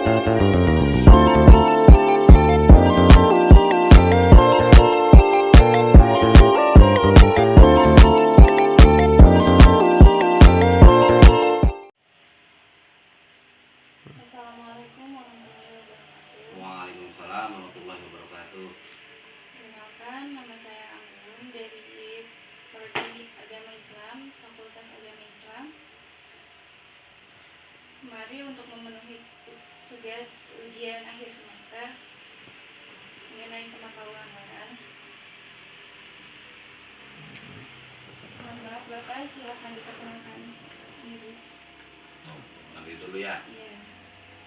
Assalamualaikum warahmatullahi wabarakatuh. Waalaikumsalam warahmatullahi wabarakatuh. Perkenalkan, nama saya Anggun dari Prodi Agama Islam, Fakultas Agama Islam. Kemari untuk memenuhi tugas ujian akhir semester mengenai pengetahuan Quran. Mohon maaf Bapak, silakan diperkenalkan diri. Nanti dulu ya. Iya,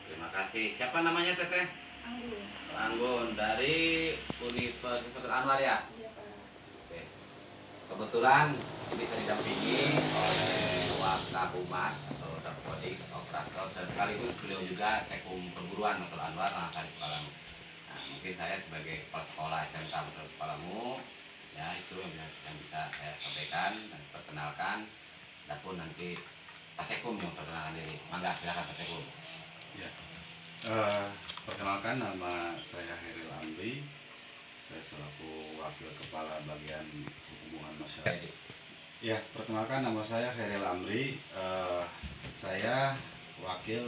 Terima kasih. Siapa namanya Teteh? Anggun. Anggun dari Universitas Anwar ya. Iya Pak. Oke. Kebetulan ini saya didampingi oleh Wakahumas atau Dapodik Operator dan sekaligus beliau juga Sekum Perguruan Matul Anwar Langkari Kepalamu. Nah, mungkin saya sebagai kepala sekolah SMK Matul Kepalamu ya itu yang bisa saya sampaikan dan perkenalkan. Adapun nanti Pak Sekum yang perkenalkan diri. Mangga silakan Pak Sekum. Ya, perkenalkan nama saya Heril Amri. Saya selaku Wakil Kepala Bagian Hubungan Masyarakat. Ya, perkenalkan nama saya Heril Amri. Saya Wakil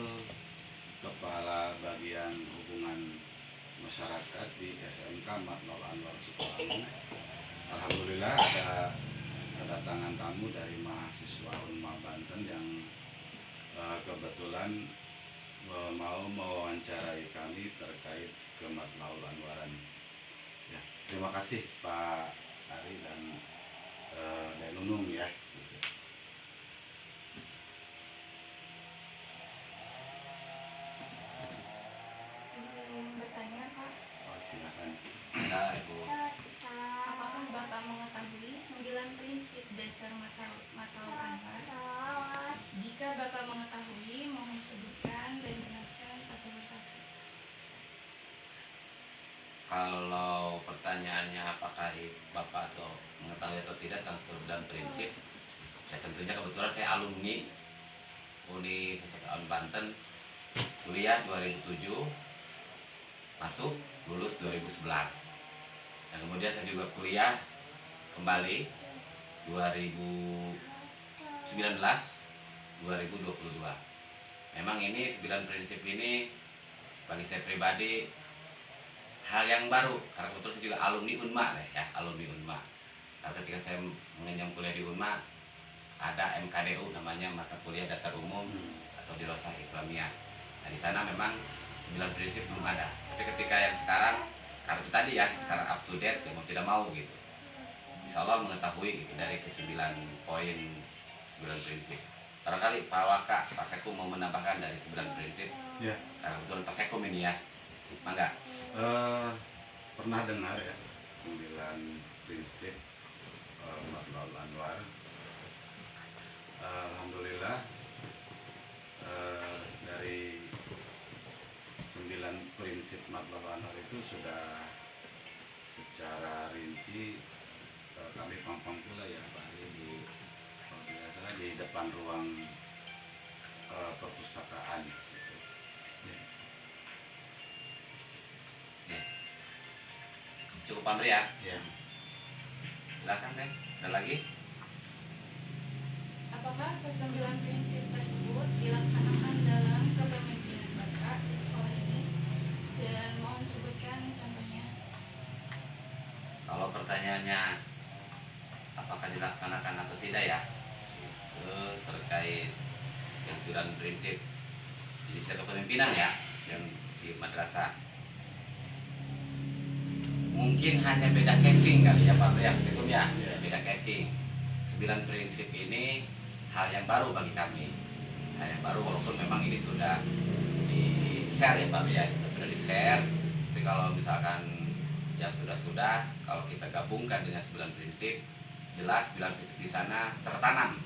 Kepala Bagian Hubungan Masyarakat di SMK Matlab Anwar Sukolamu. Alhamdulillah ada kedatangan tamu dari mahasiswa Unma Banten yang kebetulan mau mewawancarai kami terkait ke Matlaul Anwaran. Ya, terima kasih Pak Ari dan Nunung ya. Izin bertanya Pak, Oh, silakan. Mangga Ibu. apakah Bapak mengetahui 9 prinsip dasar Matlaul Anwar? Jika Bapak mengetahui, mohon sebutkan dan jelaskan satu persatu. Kalau pertanyaannya apakah Bapak atau mengetahui atau tidak tentang 9 prinsip, ya tentunya kebetulan saya alumni Universitas Banten, kuliah 2007, masuk lulus 2011, dan kemudian saya juga kuliah kembali 2019 2022. Memang ini 9 prinsip ini bagi saya pribadi hal yang baru karena kebetulan saya juga alumni Unma ya, alumni Unma. Karena ketika saya mengenyam kuliah di Unma ada MKDU namanya mata kuliah dasar umum atau dirosah Islamiyah. Nah di sana memang 9 prinsip belum ada. Tapi ketika yang sekarang karena itu tadi ya, karena up to date ya mau tidak mau gitu. Insya Allah mengetahui gitu dari ke 9 poin 9 prinsip. Barangkali Pak Waka, Pak Sekum mau menambahkan dari 9 prinsip. Ya, Karena kebetulan Pak Sekum ini ya. Mangga. pernah dengar ya 9 prinsip Matlaul Anwar. Alhamdulillah dari 9 prinsip Matlaul Anwar itu sudah secara rinci kami pampang pula ya Pak Ari kalau tidak salah di depan ruang perpustakaan gitu. Ya. Ya. Cukup Amri ya. Ya. Silakan Teh. Ada lagi? Apakah ke-9 prinsip tersebut dilaksanakan dalam kepemimpinan Bapak di sekolah ini? Dan mohon sebutkan contohnya. Kalau pertanyaannya apakah dilaksanakan atau tidak ya, itu terkait yang 9 prinsip jadi kepemimpinan ya yang di madrasah. Mungkin hanya beda casing kali ya Pak Brian, ya, beda casing. 9 prinsip ini hal yang baru bagi kami, hal yang baru walaupun memang ini sudah di share ya Pak Brian, sudah di share. Tapi kalau misalkan yang sudah kalau kita gabungkan dengan 9 prinsip, jelas 9 prinsip di sana tertanam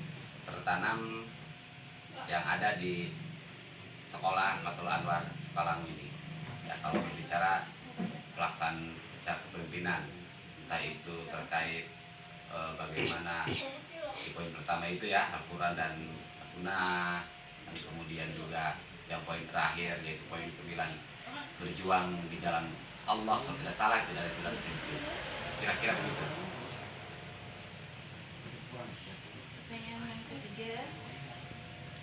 yang ada di sekolah Matul Anwar Sukalang ini. Ya kalau berbicara pelaksanaan secara kepemimpinan, entah itu terkait bagaimana di poin pertama itu ya Al-Quran dan Sunnah, dan kemudian juga yang poin terakhir yaitu poin 9, berjuang di jalan Allah, kalau tidak salah itu dari 9 prinsip. Kira-kira begitu. Pertanyaan yang ketiga,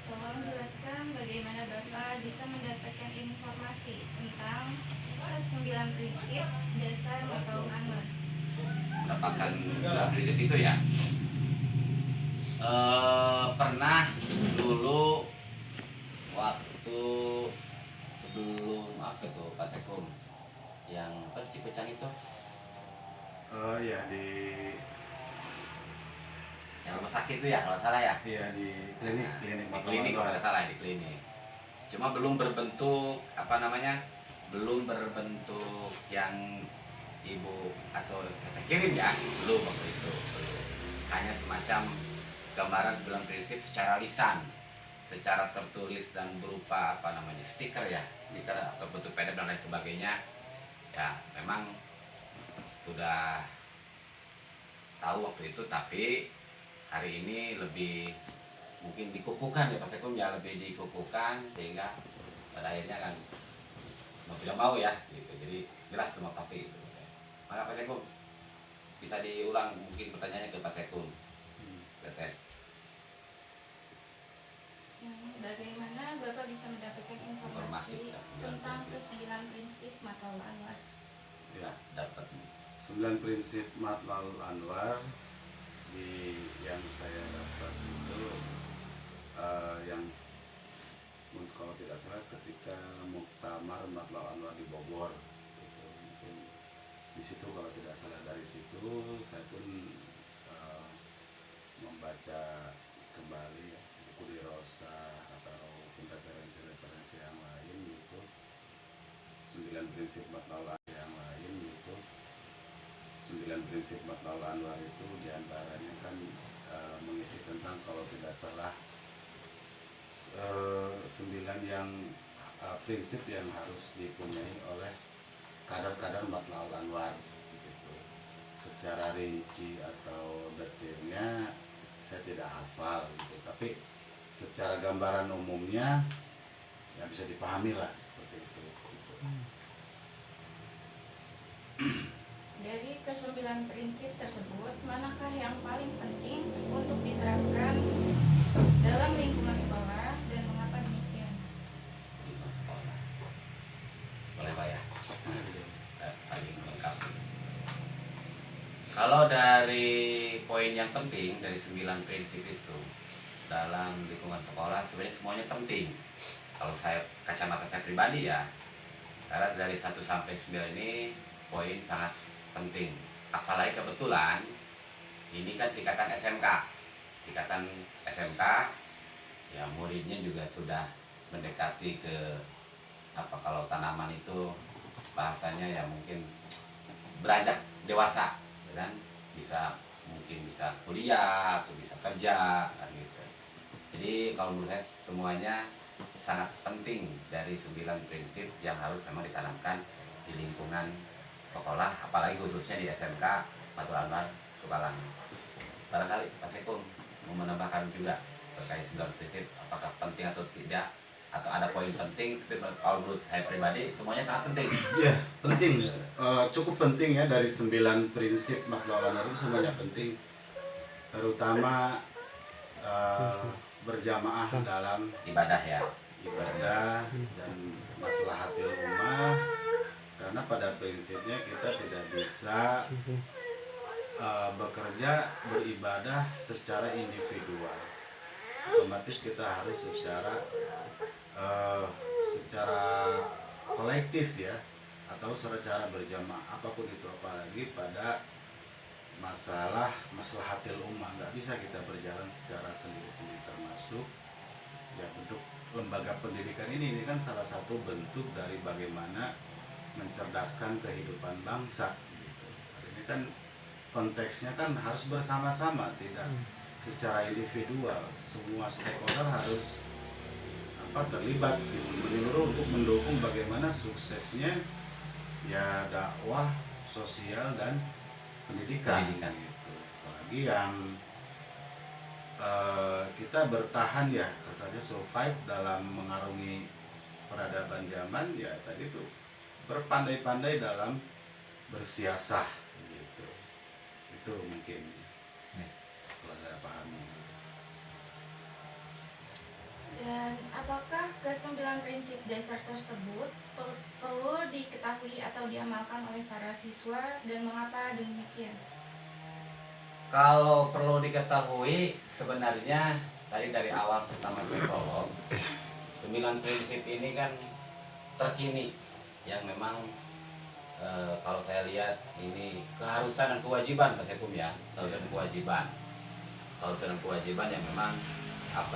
tolong jelaskan bagaimana Bapak bisa mendapatkan informasi tentang ke-9 prinsip dasar Mataul Anwar. Mendapatkan 9 prinsip itu ya, pernah dulu waktu sebelum apa tuh Pak Sekum yang Cipecang itu, Ya di yang rumah sakit itu ya kalau salah ya. di klinik Di Mataul klinik kalau Anwar. tidak salah, di klinik. Cuma belum berbentuk apa namanya, belum berbentuk yang ibu atau kita kirim ya, belum waktu itu, belum. Hanya semacam gambaran 9 prinsip secara lisan, secara tertulis dan berupa apa namanya, stiker ya, stiker atau bentuk PDF dan lain sebagainya. Ya memang sudah tahu waktu itu, tapi hari ini lebih mungkin dikukuhkan ya Pak Sekum ya, lebih dikukuhkan sehingga pada akhirnya kan mau tidak mau ya gitu, jadi jelas semua pasti itu. Maka Pak Sekum bisa diulang mungkin pertanyaannya ke Pak Sekum. Tetet. Bagaimana Bapak bisa mendapatkan informasi tentang ke-9 prinsip Mataul Anwar? Ya dapat. 9 prinsip Mataul Anwar yang saya dapat itu yang kalau tidak salah ketika Muktamar Mataul Anwar di Bogor gitu. Mungkin di situ kalau tidak salah, dari situ saya pun membaca kembali ya, buku di Rosa atau referensi-referensi yang lain gitu, 9 prinsip Mataul Anwar yang lain gitu. 9 prinsip Mataul Anwar itu diantaranya kan mengisi tentang kalau tidak salah 9 yang prinsip yang harus dipunyai oleh kadar-kadar Mataul Anwar gitu. Secara rinci atau detailnya saya tidak hafal gitu, tapi secara gambaran umumnya ya bisa dipahami lah seperti itu gitu. Dari ke-9 prinsip tersebut, manakah yang paling penting untuk diterapkan dalam lingkungan sekolah dan mengapa demikian? Di sekolah. Boleh Pak ya? Paling lengkap. Kalau dari poin yang penting dari 9 prinsip itu dalam lingkungan sekolah, sebenarnya semuanya penting. Kalau saya kacamata saya pribadi ya, karena dari 1 sampai 9 ini poin sangat penting. Apalagi kebetulan ini kan tingkatan SMK. Tingkatan SMK ya, muridnya juga sudah mendekati ke apa, kalau tanaman itu bahasanya ya mungkin beranjak dewasa kan, mungkin bisa kuliah atau bisa kerja kan gitu. Jadi kalau menurut saya semuanya sangat penting dari 9 prinsip yang harus memang ditanamkan di lingkungan sekolah, apalagi khususnya di SMK Mataul Anwar Sukalang. Barangkali Pak Sekum mau menambahkan juga terkait 9 prinsip, apakah penting atau tidak, atau ada poin penting. Tapi kalau menurut saya pribadi semuanya sangat penting. Ya, penting, cukup penting ya. Dari 9 prinsip Mataul Anwar itu semuanya penting, terutama berjamaah dalam Ibadah ya. ibadah dan maslahatil ummah, karena pada prinsipnya kita tidak bisa bekerja beribadah secara individual, otomatis kita harus secara kolektif ya, atau secara berjamaah, apapun itu, apalagi pada masalah maslahatil ummah. Nggak bisa kita berjalan secara sendiri-sendiri, termasuk ya bentuk lembaga pendidikan ini kan salah satu bentuk dari bagaimana mencerdaskan kehidupan bangsa gitu. Ini kan konteksnya kan harus bersama-sama, tidak secara individual. Semua stakeholder harus terlibat menyeluruh untuk mendukung bagaimana suksesnya ya dakwah sosial dan pendidikan. Gitu. Apalagi yang kita bertahan ya, saja survive dalam mengarungi perkembangan zaman ya tadi tuh berpandai-pandai dalam bersiasah gitu. Itu mungkin kalau saya pahami. Dan apakah ke-9 prinsip dasar tersebut perlu diketahui atau diamalkan oleh para siswa dan mengapa demikian? Kalau perlu diketahui sebenarnya tadi dari awal pertama prolog 9 prinsip ini kan terkini yang memang kalau saya lihat ini keharusan dan kewajiban Pak Sekum ya, keharusan dan kewajiban yang memang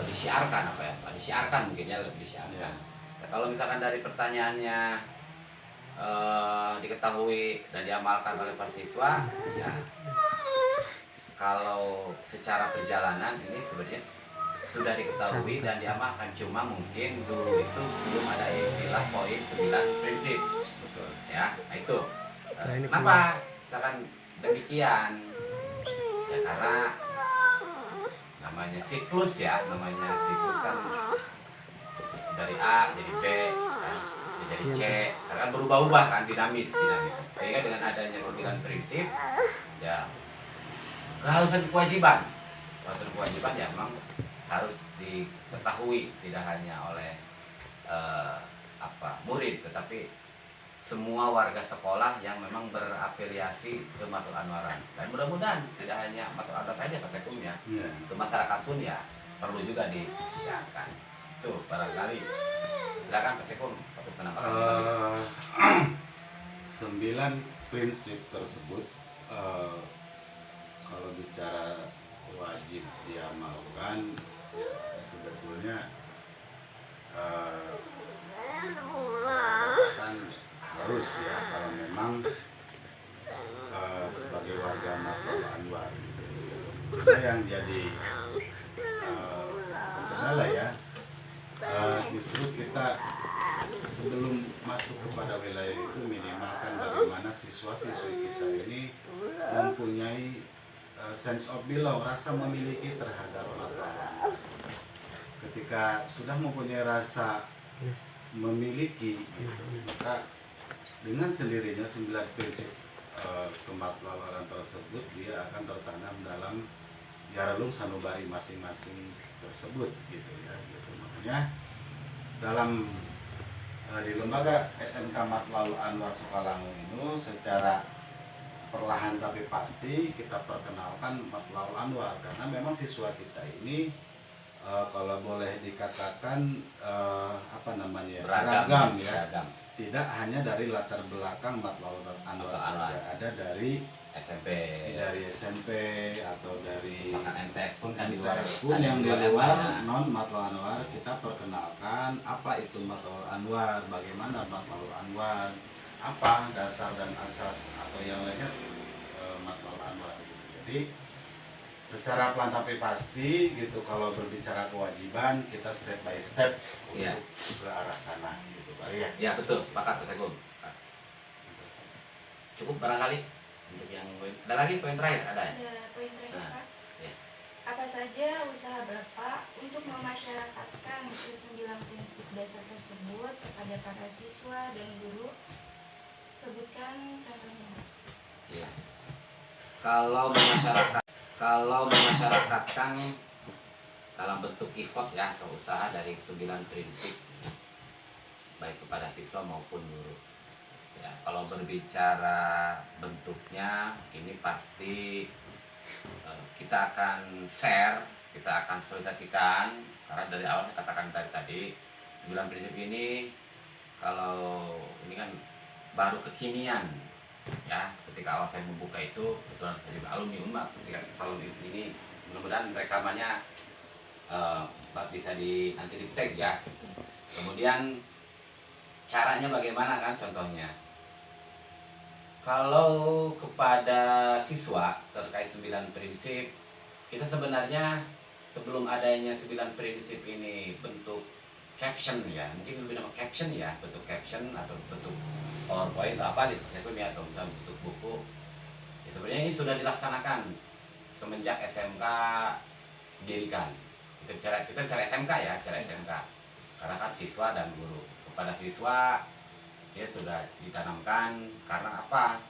disiarkan disiarkan mungkin ya lebih disiarkan. Nah, kalau misalkan dari pertanyaannya diketahui dan diamalkan oleh para siswa ya, kalau secara perjalanan ini sebenarnya sudah diketahui dan diamalkan, cuma mungkin dulu itu belum ada istilah poin 9 prinsip. Betul. Ya, nah itu. Kenapa misalkan demikian? Ya karena namanya siklus kan dari A jadi B kan, bisa jadi C, karena kan berubah-ubah kan, dinamis. Sehingga dengan adanya 9 prinsip ya keharusan kewajiban ya memang harus diketahui tidak hanya oleh murid, tetapi semua warga sekolah yang memang berafiliasi ke Matul Anwaran. Dan mudah-mudahan tidak hanya Matul Anwar saja Pak Sekum ya, ke masyarakat pun ya perlu juga disiarkan. Itu barangkali. Silakan Pak Sekum, untuk penambahan. 9 prinsip tersebut kalau bicara wajib diamalkan sebetulnya kan harus ya, kalau memang sebagai warga Matul Anwar kita yang jadi kendala ya, justru kita sebelum masuk kepada wilayah itu minimalkan bagaimana siswa-siswi kita ini mempunyai sense of belong, rasa memiliki terhadap Matul Anwar. Ketika sudah mempunyai rasa memiliki gitu, maka dengan sendirinya 9 prinsip kematlawaran tersebut dia akan tertanam dalam yaralung sanubari masing-masing tersebut gitu ya gitu. Makanya dalam di lembaga SMK Matlaul Anwar Sukalangu ini secara perlahan tapi pasti kita perkenalkan Matlaul Anwar, karena memang siswa kita ini kalau boleh dikatakan beragam ya. Tidak hanya dari latar belakang Matlaul Anwar saja, ada dari SMP atau dari MTS pun kan MTS pun yang di luar non Matlaul Anwar. Kita perkenalkan apa itu Matlaul Anwar, bagaimana Matlaul Anwar, apa dasar dan asas atau yang lainnya Matlaul Anwar. Jadi secara pelan tapi pasti gitu, kalau berbicara kewajiban kita step by step untuk ke arah sana gitu Pak ya. Ya betul, Pak Teguh. Cukup barangkali untuk yang ada lagi poin terakhir ada? Ada poin terakhir Pak. Ya. Apa saja usaha Bapak untuk memasyarakatkan ke-9 prinsip dasar tersebut kepada para siswa dan guru? Sebutkan contohnya. Ya. Kalau memasyarakatkan dalam bentuk effort ya atau usaha dari 9 prinsip baik kepada siswa maupun guru. Ya, kalau berbicara bentuknya ini pasti kita akan share, kita akan sosialisasikan, karena dari awal saya katakan tadi 9 prinsip ini kalau ini kan baru kekinian ya. Ketika awal saya membuka itu kebetulan saya juga alumni Unma, ketika alumni ini mudah-mudahan rekamannya bisa nanti di tag ya. Kemudian caranya bagaimana kan, contohnya kalau kepada siswa terkait 9 prinsip, kita sebenarnya sebelum adanya 9 prinsip ini bentuk caption ya, mungkin lebih nama caption ya, bentuk caption atau bentuk PowerPoint atau apa gitu, ya, atau misalnya bentuk buku. Ya, sebenarnya ini sudah dilaksanakan semenjak SMK didirikan. Kita bicara SMK ya, karena kan siswa dan guru kepada siswa ya sudah ditanamkan. Karena apa?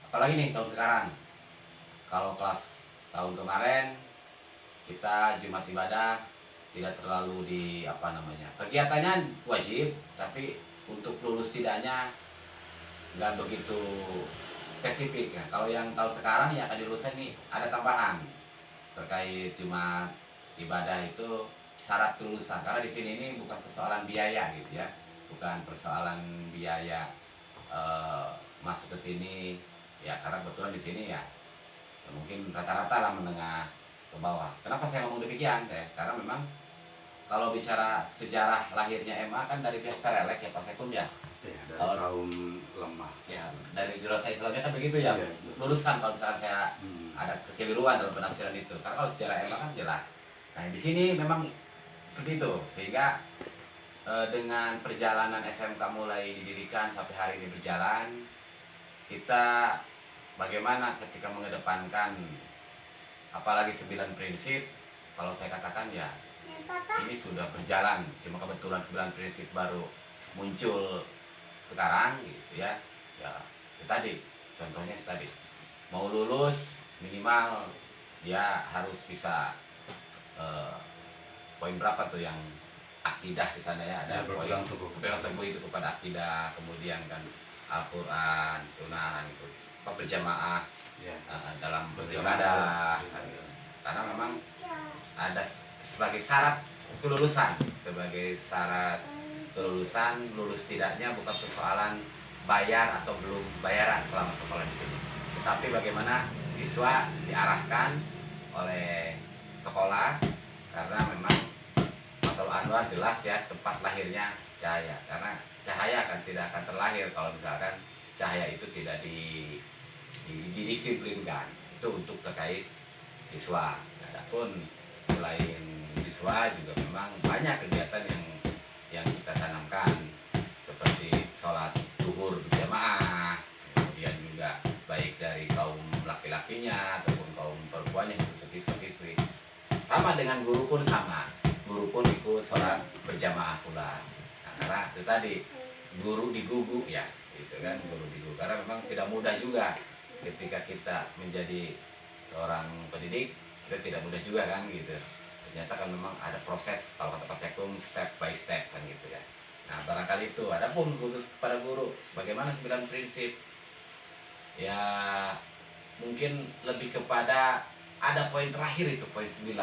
Apalagi nih tahun sekarang, kalau kelas tahun kemarin kita Jumat ibadah tidak terlalu kegiatannya wajib, tapi untuk lulus tidaknya nggak begitu spesifik. Nah, kalau yang tahun sekarang yang akan diluluskan nih ada tambahan terkait Jumat ibadah itu syarat kelulusan. Karena di sini ini bukan persoalan biaya gitu ya, bukan persoalan biaya masuk ke sini ya, karena kebetulan di sini ya mungkin rata-rata lah menengah ke bawah. Kenapa saya ngomong demikian? Karena memang kalau bicara sejarah lahirnya MA kan dari pihak Terelek ya Pak Sekum ya. Iya, dari kaum lemah. Ya, dari Dirasa Islamnya kan begitu ya. Iya. Luruskan kalau misalkan saya ada kekeliruan dalam penafsiran itu. Karena kalau sejarah MA kan jelas. Nah, di sini memang seperti itu. Sehingga dengan perjalanan SMK mulai didirikan sampai hari ini berjalan, kita bagaimana ketika mengedepankan apalagi 9 prinsip, kalau saya katakan ya ini sudah berjalan, cuma kebetulan 9 prinsip baru muncul sekarang gitu ya. Ya itu tadi, contohnya itu tadi, mau lulus minimal dia harus bisa poin berapa tuh yang akidah di sana ya, ada poin berpegang teguh itu kepada akidah, kemudian kan Al-Quran, Sunnah itu berjamaah Ya. dalam beribadah. Karena memang ada sebagai syarat kelulusan, lulus tidaknya bukan persoalan bayar atau belum bayaran selama sekolah di sini, tetapi bagaimana siswa diarahkan oleh sekolah. Karena memang Matul Anwar jelas ya tempat lahirnya cahaya, karena cahaya tidak akan terlahir kalau misalkan cahaya itu tidak didisiplinkan. Itu untuk terkait siswa. Adapun selain siswa juga memang banyak kegiatan yang kita tanamkan, seperti sholat zuhur berjamaah, kemudian juga baik dari kaum laki-lakinya ataupun kaum perempuannya, siswa-siswi. Sama dengan guru pun sama, guru pun ikut sholat berjamaah pula. Nah, karena itu tadi guru digugu ya, gitu kan, guru digugu. Karena memang tidak mudah juga ketika kita menjadi seorang pendidik, kita tidak mudah juga kan gitu. Ternyata kan memang ada proses, kalau kata Pak Sekum, step by step kan gitu ya. Nah barangkali itu, ada pun khusus kepada guru, bagaimana 9 prinsip ya, mungkin lebih kepada ada poin terakhir itu, poin 9.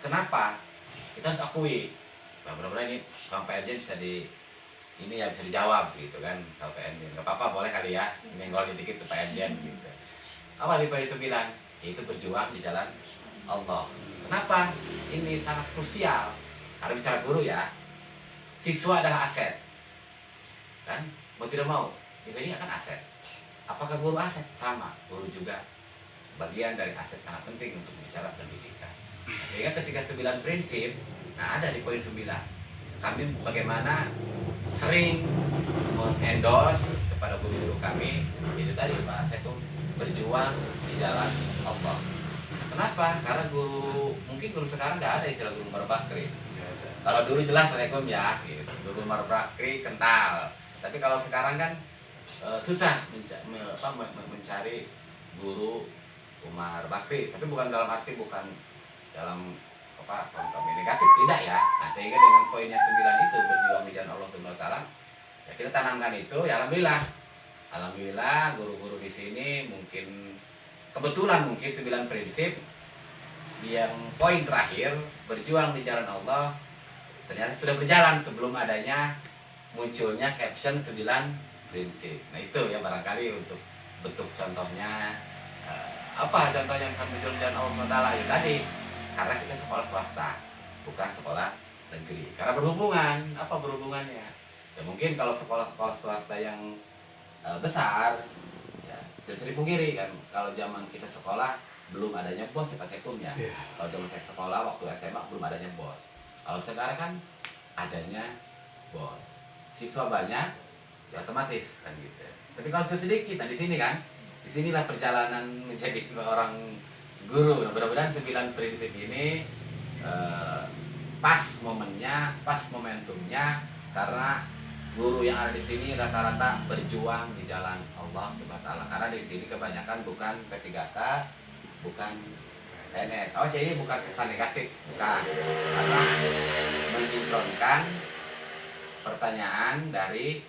Kenapa? Kita harus akui, nah, mudah-mudahan ini Bang PMJ bisa bisa dijawab gitu kan, Pak PMJ. Gak apa-apa, boleh kali ya, menyenggol sedikit ke PMJ gitu. Apa di poin 9? Yaitu berjuang di jalan Allah. Kenapa? Ini sangat krusial. Karena bicara guru ya, siswa adalah aset, kan? Mau tidak mau, siswa ini akan aset. Apakah guru aset? Sama, guru juga bagian dari aset sangat penting untuk bicara pendidikan. Nah, sehingga ketika 9 prinsip, nah ada di poin 9. Kami bagaimana sering mengendorse kepada guru-guru kami, itu tadi Pak Sekum, berjuang di jalan Allah. Kenapa? Karena mungkin guru sekarang nggak ada istilah guru marbakri. Kalau dulu jelas Pak Sekum ya, gitu. Guru marbakri kental. Tapi kalau sekarang kan susah mencari guru Umar Bakri, tapi bukan dalam arti bukan dalam kami negatif, tidak ya. Nah sehingga dengan poin yang 9 itu, berjuang di jalan Allah Subhanahu wa taala, ya kita tanamkan itu ya. Alhamdulillah guru-guru di sini mungkin kebetulan 9 prinsip yang poin terakhir berjuang di jalan Allah ternyata sudah berjalan sebelum adanya munculnya caption 9 prinsip. Nah itu ya barangkali untuk bentuk contohnya. Apa contohnya yang muncul di jalan Allah SWT ya tadi, karena kita sekolah swasta bukan sekolah negeri. Karena berhubungan, apa berhubungannya? Ya mungkin kalau sekolah-sekolah swasta yang besar ya tidak bisa dipungkiri kan, kalau zaman kita sekolah belum adanya bos ya Pak Sekum ya. Kalau zaman saya sekolah waktu SMA belum adanya bos. Kalau sekarang kan adanya bos, siswa banyak ya otomatis kan gitu. Tapi kalau sedikit, nah di sini kan, disinilah perjalanan menjadi seorang guru. Nah, mudah-mudahan 9 prinsip ini pas momennya, pas momentumnya, karena guru yang ada di sini rata-rata berjuang di jalan Allah Subhanahu wa taala. Karena di sini kebanyakan bukan P3K, bukan PNS. Oh, ini bukan kesan negatif, bukan. Karena mensinkronkan pertanyaan dari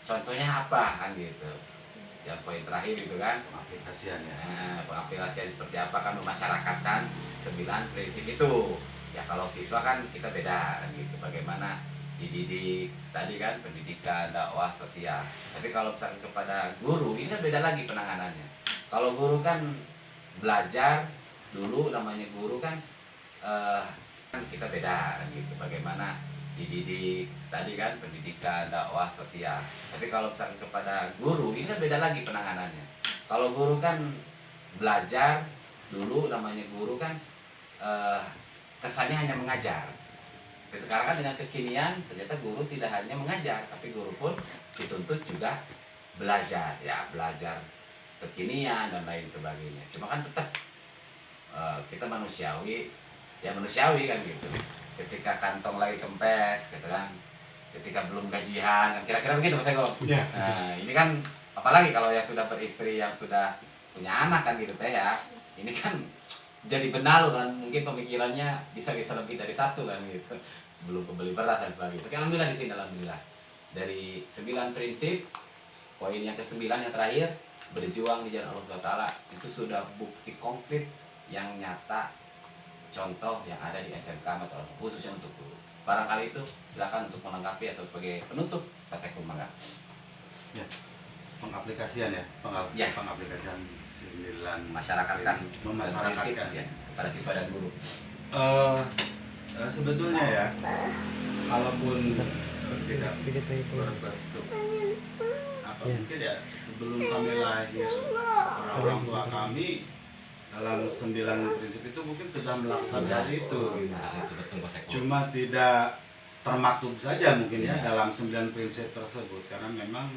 contohnya apa kan gitu. Yang poin terakhir gitu kan, Pengaplikasian ya. pengaplikasian seperti apa kan, memasyarakatkan 9 prinsip itu. Ya kalau siswa kan kita beda kan gitu, bagaimana dididik tadi kan, pendidikan, dakwah, sosial. Tapi kalau misalkan kepada guru ini kan beda lagi penanganannya. Kalau guru kan belajar dulu, namanya guru kan kan kita beda kan gitu, bagaimana dididik tadi kan, pendidikan, dakwah, sosial. Tapi kalau misalkan kepada guru ini kan beda lagi penanganannya. Kalau guru kan belajar dulu, namanya guru kan kesannya hanya mengajar. Tapi sekarang kan dengan kekinian ternyata guru tidak hanya mengajar, tapi guru pun dituntut juga belajar, ya belajar kekinian dan lain sebagainya. Cuma kan tetap kita manusiawi, ya manusiawi kan gitu. Ketika kantong lagi kempes, gitu kan. Ketika belum gajian, kan kira-kira begitu Mas Eko. Ya. Nah, ini kan apalagi kalau yang sudah beristri, yang sudah punya anak kan gitu teh ya. Ini kan jadi benalu kan, mungkin pemikirannya bisa lebih dari satu kan gitu. Belum kebeli beras dan sebagainya. Tapi alhamdulillah di sini, alhamdulillah. Dari 9 prinsip, poin yang ke-9 yang terakhir, berjuang di jalan Allah SWT, itu sudah bukti konkret yang nyata, contoh yang ada di SMK atau khususnya untuk guru. Barangkali itu silakan untuk melengkapi atau sebagai penutup Pak Sekum Mangga. Ya. Pengaplikasian ya, Ya. pengaplikasian 9 Masyarakatkan memasyarakatkan ya, pada siswa dan guru. Sebetulnya ya, kalaupun tidak berbentuk apa mungkin ya, sebelum kami lahir orang tua kami dalam 9 prinsip itu mungkin sudah melaksanakan itu gitu. Nah, itu betul Pak Sekum. Cuma tidak termaktub saja mungkin ya Ya. dalam 9 prinsip tersebut, karena memang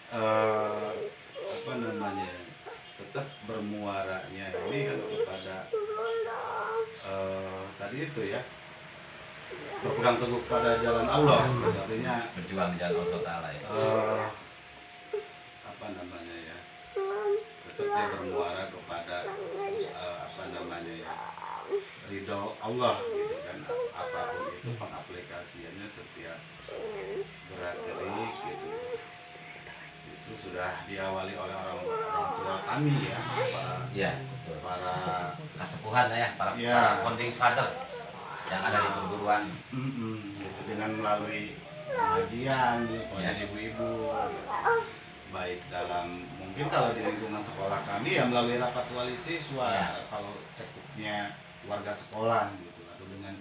apa namanya, tetap bermuaranya ini kan kepada tadi itu ya, berpegang teguh pada jalan Allah, artinya Berjuang di jalan Allah SWT ya. apa namanya ya, tetap dia bermuara kepada apa namanya ya, ridho Allah gitu kan. Apapun itu pengaplikasiannya setiap gerak-gerik gitu itu sudah diawali oleh orang tua kami ya, Iya, betul. para Kasepuhan lah ya, para Ya. founding father yang ada di perguruan. gitu, dengan melalui pengajian gitu, Ya. ibu-ibu gitu. Baik dalam, mungkin kalau di lingkungan sekolah kami ya melalui rapat wali siswa, Ya. kalau sekupnya warga sekolah gitu, atau dengan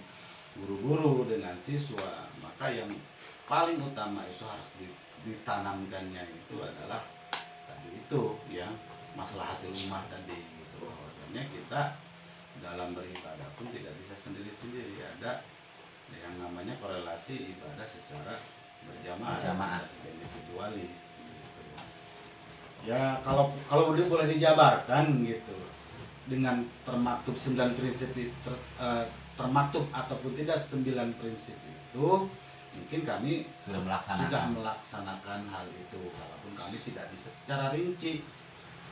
guru-guru, dengan siswa, maka yang paling utama itu harus ditanamkannya itu adalah tadi itu yang maslahatul ummah tadi gitu, bahwasanya kita dalam beribadah pun tidak bisa sendiri-sendiri, ada yang namanya korelasi ibadah secara berjamaah, Berjamaah. tidak secara individualis gitu. Ya kalau boleh dijabarkan gitu, dengan termaktub 9 prinsip itu, termaktub ataupun tidak 9 prinsip itu, mungkin kami Sudah melaksanakan hal itu, walaupun kami tidak bisa secara rinci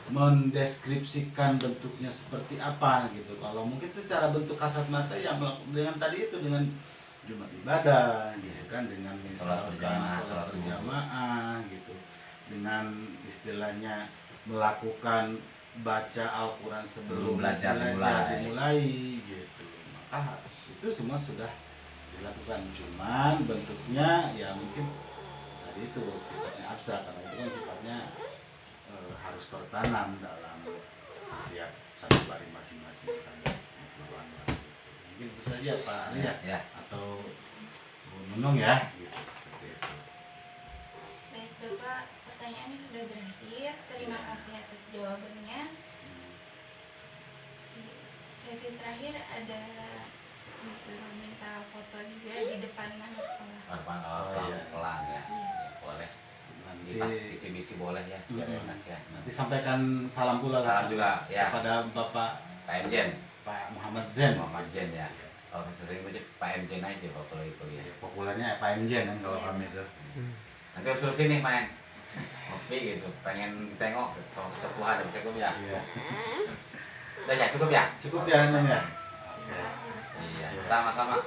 mendeskripsikan bentuknya seperti apa gitu. Kalau mungkin secara bentuk kasat mata ya dengan tadi itu, dengan Jumat ibadah gitu kan, dengan misalkan sholat berjamaah gitu, dengan istilahnya melakukan baca Al-Quran sebelum belajar dimulai gitu. Maka itu semua sudah dilakukan, cuman bentuknya ya mungkin tadi itu sifatnya abstrak, karena itu kan sifatnya harus tertanam dalam setiap sanubari masing-masing tanda keperluan. Mungkin itu saja Pak Arya Ya. atau Bu Nunung ya gitu, seperti itu. Baik Bapak, pertanyaannya sudah berakhir. Terima kasih atas jawabannya. Di sesi terakhir ada disuruh minta foto juga di depan nama sekolah. Pelan ya. Iya. Boleh. Nanti Visi-visi boleh ya, biar enak ya. nanti sampaikan salam pula Salam lah juga ya. kepada Bapak Pak Enjen, Pak Muhammad Zen. Muhammad Jen ya. Kalau saya sering baca Pak MJ aja kalau lagi kuliah. Populernya Pak MJ kan kalau kami itu. Nanti suruh sini main ngopi gitu, pengen tengok kalau kesepuhan bisa cukup ya. Iya. Udah ya cukup ya. Cukup ya Neng ya. Oke. Iya, sama-sama.